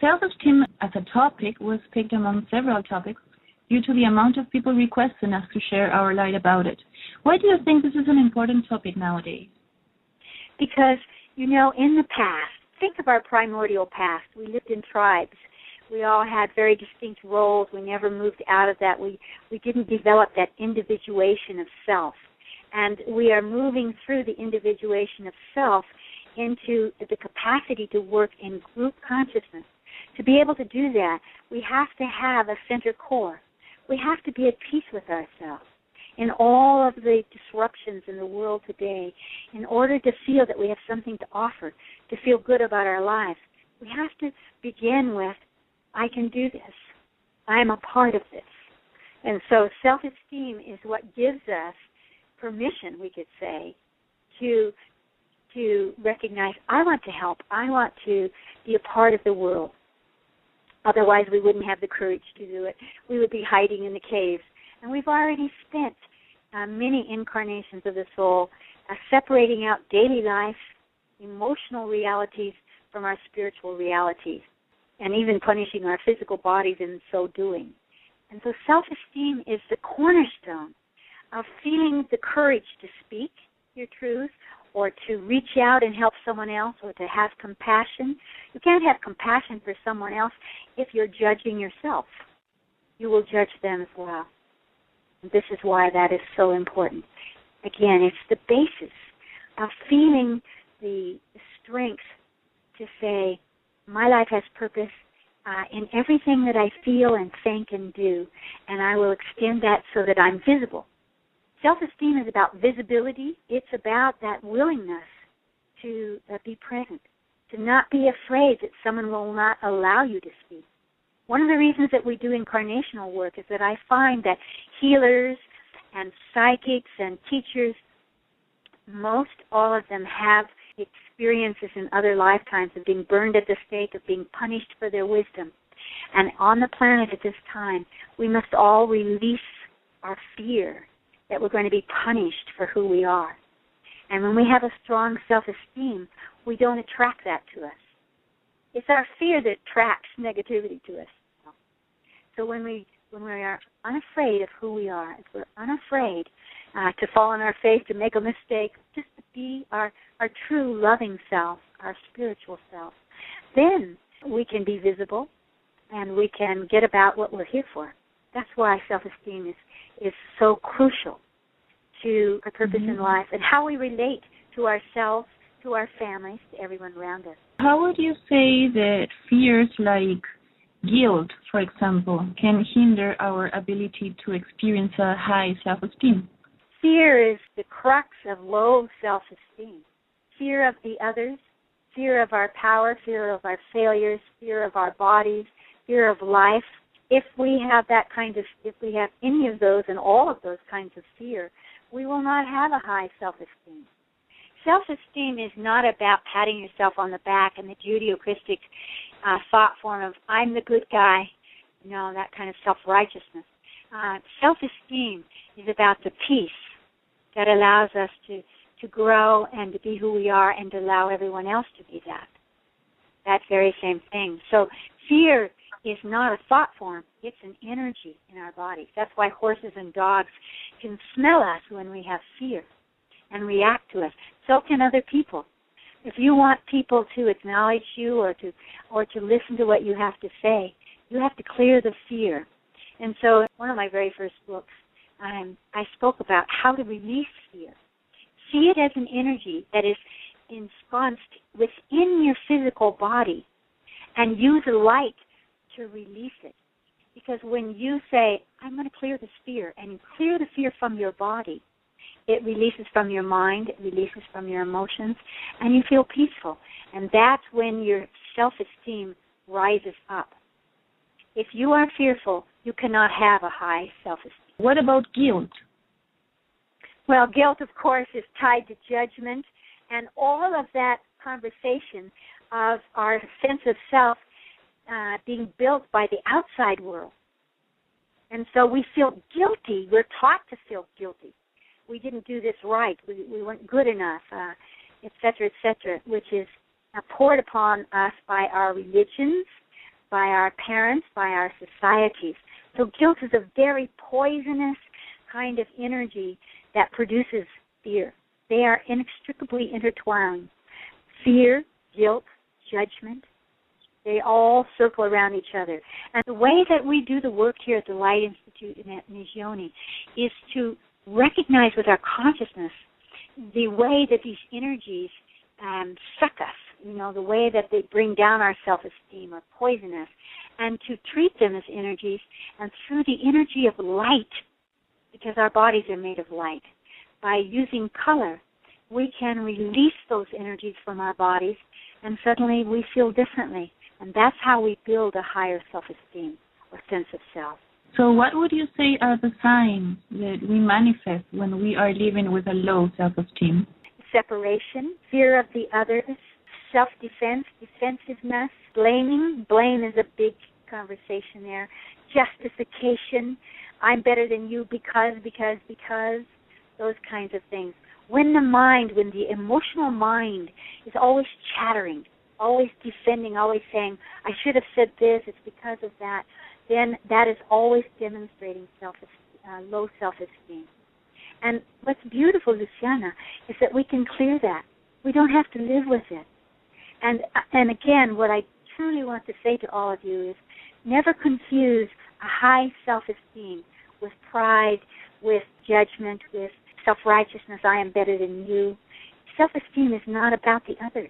Self-esteem as a topic was picked among several topics due to the amount of people requesting us to share our light about it. Why do you think this is an important topic nowadays? Because, in the past, think of our primordial past. We lived in tribes. We all had very distinct roles. We never moved out of that. We didn't develop that individuation of self. And we are moving through the individuation of self into the capacity to work in group consciousness. To be able to do that, we have to have a center core. We have to be at peace with ourselves. In all of the disruptions in the world today, in order to feel that we have something to offer, to feel good about our lives, we have to begin with, I can do this. I am a part of this. And so self-esteem is what gives us permission, we could say, to recognize, I want to help. I want to be a part of the world. Otherwise, we wouldn't have the courage to do it. We would be hiding in the caves. And we've already spent many incarnations of the soul separating out daily life, emotional realities from our spiritual realities, and even punishing our physical bodies in so doing. And so self-esteem is the cornerstone of feeling the courage to speak your truth or to reach out and help someone else or to have compassion. You can't have compassion for someone else if you're judging yourself. You will judge them as well. And this is why that is so important. Again, it's the basis of feeling the strength to say, my life has purpose in everything that I feel and think and do, and I will extend that so that I'm visible. Self-esteem is about visibility. It's about that willingness to be present, to not be afraid that someone will not allow you to speak. One of the reasons that we do incarnational work is that I find that healers and psychics and teachers, most all of them have experiences in other lifetimes of being burned at the stake, of being punished for their wisdom. And on the planet at this time, we must all release our fear that we're going to be punished for who we are. And when we have a strong self-esteem, we don't attract that to us. It's our fear that attracts negativity to us. So when we are unafraid of who we are, if we're unafraid to fall on our face, to make a mistake, just to be our true loving self, our spiritual self, then we can be visible and we can get about what we're here for. That's why self-esteem is so crucial to our purpose in life and how we relate to ourselves, to our families, to everyone around us. How would you say that fears like guilt, for example, can hinder our ability to experience a high self-esteem? Fear is the crux of low self-esteem. Fear of the others, fear of our power, fear of our failures, fear of our bodies, fear of life. If we have if we have any of those and all of those kinds of fear, we will not have a high self-esteem. Self-esteem is not about patting yourself on the back and the Judeo-Christic thought form of, I'm the good guy, that kind of self-righteousness. Self-esteem is about the peace that allows us to grow and to be who we are and to allow everyone else to be that very same thing. So fear is not a thought form. It's an energy in our bodies. That's why horses and dogs can smell us when we have fear and react to us. So can other people. If you want people to acknowledge you or to listen to what you have to say, you have to clear the fear. And so one of my very first books, I spoke about how to release fear. See it as an energy that is ensconced within your physical body and use a light to release it. Because when you say, I'm going to clear this fear, and you clear the fear from your body, it releases from your mind, it releases from your emotions, and you feel peaceful. And that's when your self-esteem rises up. If you are fearful, you cannot have a high self-esteem. What about guilt? Well, guilt, of course, is tied to judgment, and all of that conversation of our sense of self being built by the outside world. And so we feel guilty. We're taught to feel guilty. We didn't do this right. We weren't good enough, et cetera, which is poured upon us by our religions, our parents, by our societies. So guilt is a very poisonous kind of energy that produces fear. They are inextricably intertwined. Fear, guilt, judgment, they all circle around each other. And the way that we do the work here at the Light Institute and at Migioni is to recognize with our consciousness the way that these energies suck us, the way that they bring down our self-esteem or poison us, and to treat them as energies, and through the energy of light, because our bodies are made of light, by using color, we can release those energies from our bodies, and suddenly we feel differently. And that's how we build a higher self-esteem or sense of self. So what would you say are the signs that we manifest when we are living with a low self-esteem? Separation, fear of the others, self-defense, defensiveness, blaming. Blame is a big conversation there. Justification. I'm better than you because, those kinds of things. When the emotional mind is always chattering, always defending, always saying, I should have said this, it's because of that, then that is always demonstrating low self-esteem. And what's beautiful, Luciana, is that we can clear that. We don't have to live with it. And again, what I truly want to say to all of you is never confuse a high self-esteem with pride, with judgment, with self-righteousness, I am better than you. Self-esteem is not about the other.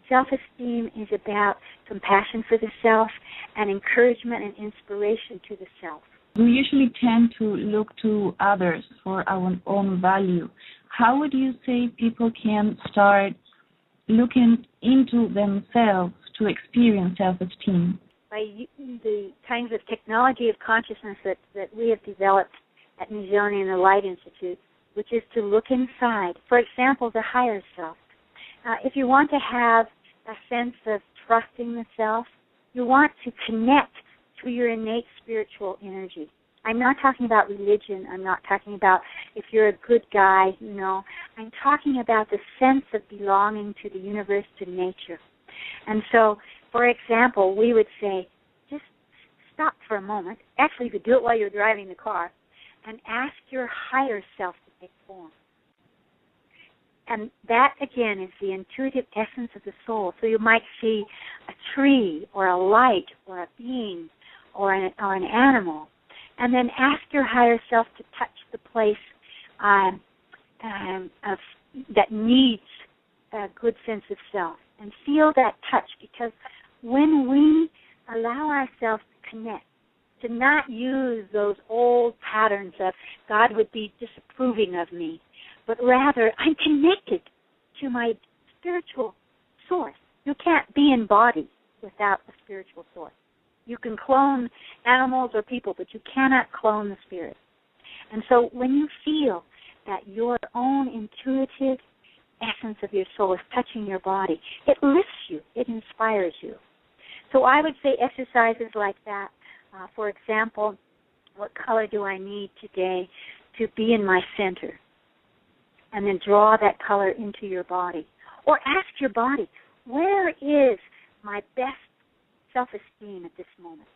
Self-esteem is about compassion for the self and encouragement and inspiration to the self. We usually tend to look to others for our own value. How would you say people can start looking into themselves to experience self-esteem? By the kinds of technology of consciousness that we have developed at Migioni and the Light Institute, which is to look inside. For example, the higher self. If you want to have a sense of trusting the self, you want to connect to your innate spiritual energy. I'm not talking about religion. I'm not talking about if you're a good guy, I'm talking about the sense of belonging to the universe, to nature. And so, for example, we would say, just stop for a moment. Actually, you could do it while you're driving the car, and ask your higher self to take form. And that, again, is the intuitive essence of the soul. So you might see a tree or a light or a being or an animal, and then ask your higher self to touch the place that needs a good sense of self, and feel that touch, because when we allow ourselves to connect, to not use those old patterns of God would be disapproving of me, but rather I'm connected to my spiritual source. You can't be in body without a spiritual source. You can clone animals or people, but you cannot clone the spirit. And so when you feel that your own intuitive essence of your soul is touching your body, it lifts you, it inspires you. So I would say exercises like that. For example, what color do I need today to be in my center? And then draw that color into your body. Or ask your body, where is my best self-esteem at this moment?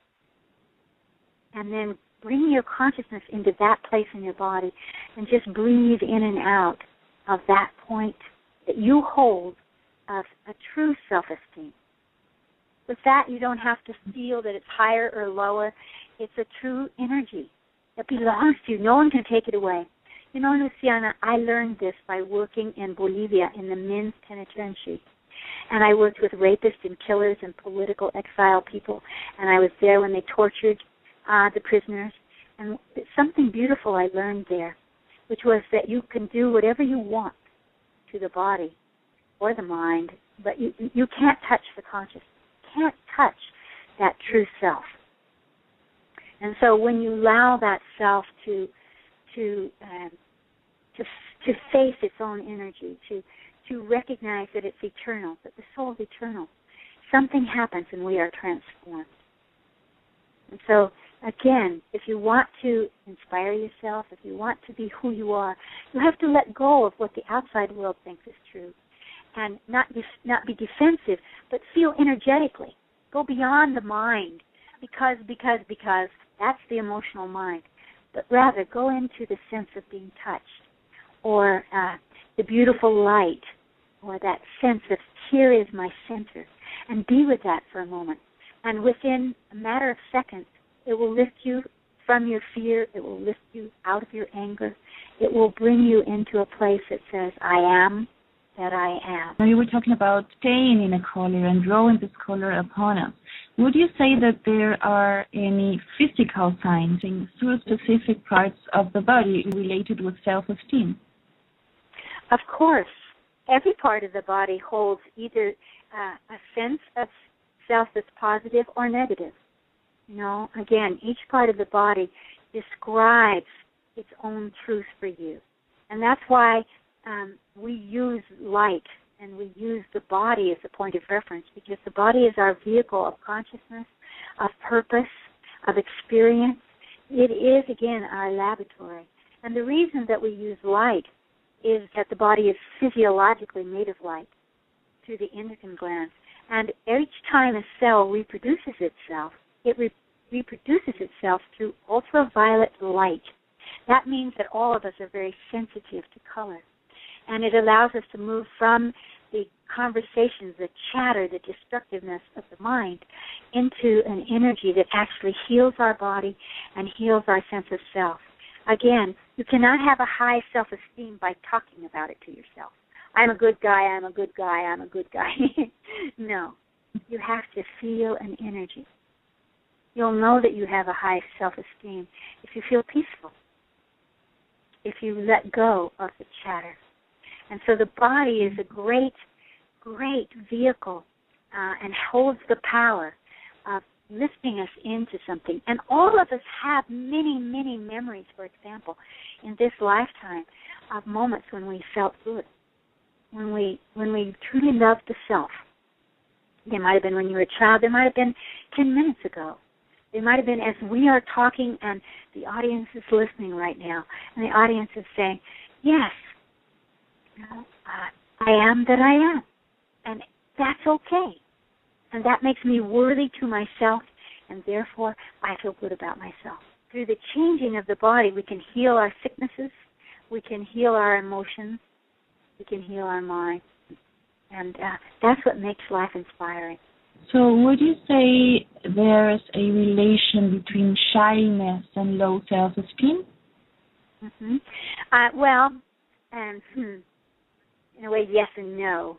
And then bring your consciousness into that place in your body and just breathe in and out of that point that you hold of a true self-esteem. With that, you don't have to feel that it's higher or lower. It's a true energy that belongs to you. No one can take it away. Luciana, I learned this by working in Bolivia in the men's penitentiary. And I worked with rapists and killers and political exile people. And I was there when they tortured the prisoners. And something beautiful I learned there, which was that you can do whatever you want to the body or the mind, but you can't touch the consciousness. Can't touch that true self. And so when you allow that self to face its own energy, to recognize that it's eternal, that the soul is eternal, something happens and we are transformed. And so, again, if you want to inspire yourself, if you want to be who you are, you have to let go of what the outside world thinks is true. And not be defensive, but feel energetically. Go beyond the mind because. That's the emotional mind. But rather go into the sense of being touched, or the beautiful light, or that sense of here is my center, and be with that for a moment. And within a matter of seconds, it will lift you from your fear. It will lift you out of your anger. It will bring you into a place that says, I am that I am. Now, you were talking about staying in a color and drawing this color upon us. Would you say that there are any physical signs through specific parts of the body related with self-esteem? Of course. Every part of the body holds either a sense of self that's positive or negative. Again, each part of the body describes its own truth for you. And that's why we use light and we use the body as a point of reference, because the body is our vehicle of consciousness, of purpose, of experience. It is, again, our laboratory. And the reason that we use light is that the body is physiologically made of light through the endocrine glands. And each time a cell reproduces itself, it reproduces itself through ultraviolet light. That means that all of us are very sensitive to color. And it allows us to move from the conversations, the chatter, the destructiveness of the mind into an energy that actually heals our body and heals our sense of self. Again, you cannot have a high self-esteem by talking about it to yourself. I'm a good guy, I'm a good guy, I'm a good guy. No. You have to feel an energy. You'll know that you have a high self-esteem if you feel peaceful, if you let go of the chatter. And so the body is a great, great vehicle and holds the power of lifting us into something. And all of us have many, many memories, for example, in this lifetime of moments when we felt good, when we truly loved the self. It might have been when you were a child. There might have been 10 minutes ago. It might have been as we are talking and the audience is listening right now, and the audience is saying, yes, I am that I am, and that's okay. And that makes me worthy to myself, and therefore I feel good about myself. Through the changing of the body, we can heal our sicknesses, we can heal our emotions, we can heal our mind, and that's what makes life inspiring. So would you say there is a relation between shyness and low self-esteem? Mm-hmm. In a way, yes and no.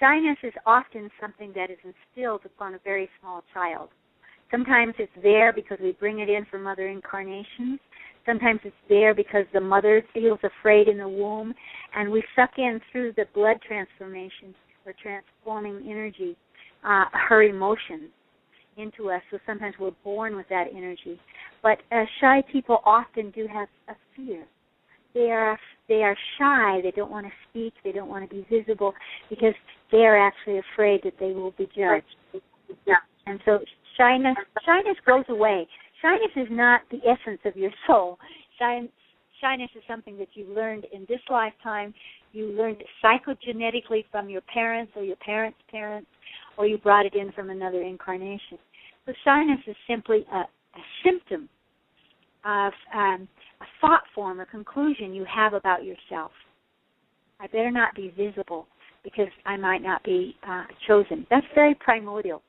Shyness is often something that is instilled upon a very small child. Sometimes it's there because we bring it in from other incarnations. Sometimes it's there because the mother feels afraid in the womb, and we suck in through the blood transformation or transforming energy her emotions into us. So sometimes we're born with that energy. But shy people often do have a fear. They are shy. They don't want to speak. They don't want to be visible because they are actually afraid that they will be judged. And so shyness goes away. Shyness is not the essence of your soul. Shyness is something that you learned in this lifetime. You learned it psychogenetically from your parents or your parents' parents, or you brought it in from another incarnation. So shyness is simply a symptom of a thought form or conclusion you have about yourself. I better not be visible because I might not be chosen. That's very primordial.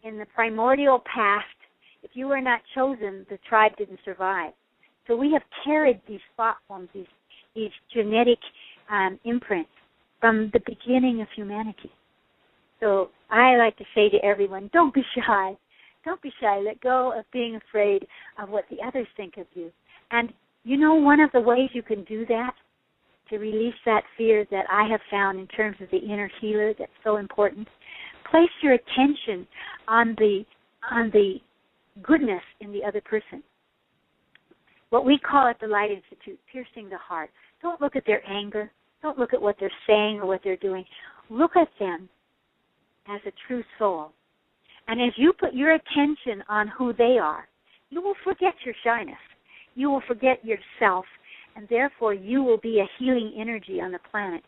In the primordial past, if you were not chosen, the tribe didn't survive. So we have carried these thought forms, these genetic imprints from the beginning of humanity. So I like to say to everyone, don't be shy. Don't be shy. Let go of being afraid of what the others think of you. And you know one of the ways you can do that, to release that fear that I have found in terms of the inner healer that's so important? Place your attention on the goodness in the other person. What we call at the Light Institute, piercing the heart. Don't look at their anger. Don't look at what they're saying or what they're doing. Look at them as a true soul. And as you put your attention on who they are, you will forget your shyness. You will forget yourself, and therefore you will be a healing energy on the planet.